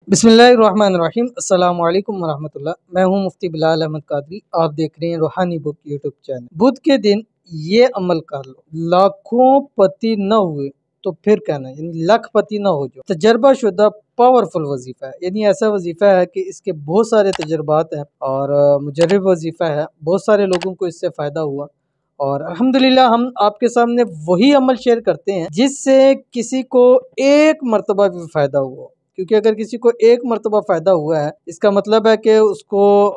बिस्मिल्लाहिर्रहमानिर्रहीम अस्सलामु अलैकुम वरहमतुल्लाह। मैं हूं मुफ्ती बिलाल अहमद कादरी। आप देख रहे हैं रूहानी बुक यूट्यूब चैनल। बुध के दिन ये अमल कर लो, लाखों पति न हुए तो फिर कहना, यानी लखपति न हो जो। तजर्बा शुदा पावरफुल वजीफा है, यानी ऐसा वजीफा है कि इसके बहुत सारे तजर्बात हैं और मुजर्रब वजीफा है। बहुत सारे लोगों को इससे फ़ायदा हुआ और अल्हम्दुलिल्लाह हम आपके सामने वही अमल शेयर करते हैं जिससे किसी को एक मरतबा भी फ़ायदा हुआ। क्योंकि अगर किसी को एक मरतबा फ़ायदा हुआ है, इसका मतलब है कि उसको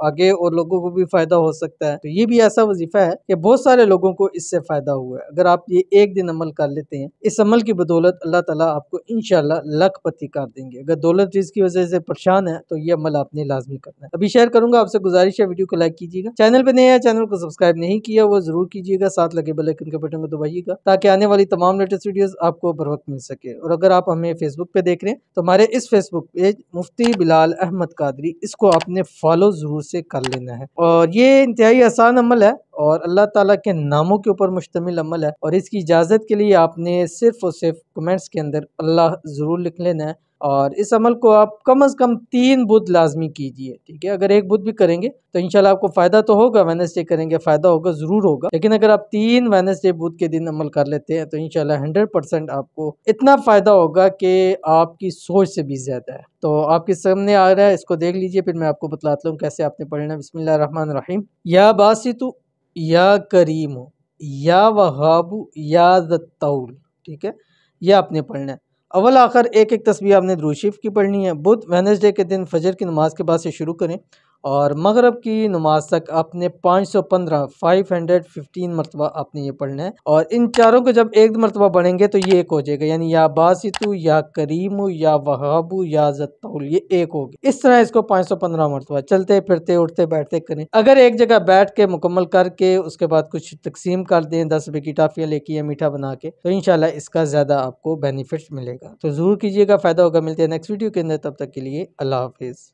आगे और लोगों को भी फ़ायदा हो सकता है। तो ये भी ऐसा वजीफ़ा है कि बहुत सारे लोगों को इससे फ़ायदा हुआ है। अगर आप ये एक दिन अमल कर लेते हैं, इस अमल की बदौलत अल्लाह ताला आपको इंशाअल्लाह लखपति कर देंगे। अगर दौलत रिज़्क की वजह से परेशान है तो ये अमल आपने लाजमी करना है। अभी शेयर करूंगा, आपसे गुजारिश है वीडियो को लाइक कीजिएगा। चैनल पर नए हैं, चैनल को सब्सक्राइब नहीं किया वो जरूर कीजिएगा। साथ लगे बेल आइकन के बटन को दबाइएगा ताकि आने वाली तमाम लेटेस्ट वीडियोस आपको बर वक्त मिल सके। और अगर आप हमें फेसबुक पे देख रहे हैं तो हमारे इस फेसबुक पेज मुफ्ती बिलाल अहमद कादरी, इसको आपने फॉलो जरूर से कर लेना है। और ये इंतहाई आसान अमल है और अल्लाह ताला के नामों के ऊपर मुश्तमिल अमल है। और इसकी इजाज़त के लिए आपने सिर्फ और सिर्फ कमेंट्स के अंदर अल्लाह ज़रूर लिख लेना है। और इस अमल को आप कम से कम 3 बुध लाजमी कीजिए, ठीक है। अगर एक बुध भी करेंगे तो इंशाल्लाह आपको फ़ायदा तो होगा, वेडनेसडे करेंगे फ़ायदा होगा, ज़रूर होगा। लेकिन अगर आप 3 वेडनेसडे बुध के दिन अमल कर लेते हैं तो इंशाल्लाह 100% आपको इतना फ़ायदा होगा कि आपकी सोच से भी ज़्यादा है। तो आपके सामने आ रहा है, इसको देख लीजिए, फिर मैं आपको बतलाता हूँ कैसे आपने पढ़ना है। बिस्मिल्लाहिर्रहमानिर्रहीम। या बासितु या करीम या वहाबु या ज़त्तौल, ठीक है। यह आपने पढ़ना है। अव्वल आखिर एक एक तस्बीह आपने दुरूद शरीफ की पढ़नी है। बुध वेडनेसडे के दिन फजर की नमाज के बाद से शुरू करें और मगरब की नमाज तक आपने 515 मरतबा आपने ये पढ़ना है। और इन चारों को जब एक मरतबा पढ़ेंगे तो ये एक हो जाएगा, यानी या बासितु या करीमु या वहाबु या ज़त्तौल, ये एक हो गया। इस तरह इसको 515 मरतबा चलते फिरते उठते बैठते करें। अगर एक जगह बैठ के मुकम्मल करके उसके बाद कुछ तकसीम कर दें, 10 रुपए की टाफियाँ लेके या मीठा बना के, तो इंशाल्लाह इसका ज़्यादा आपको बेनिफिट्स मिलेगा। तो ज़रूर कीजिएगा, फ़ायदा होगा। मिलते हैं नेक्स्ट वीडियो के अंदर, तब तक के लिए अल्लाह हाफिज़।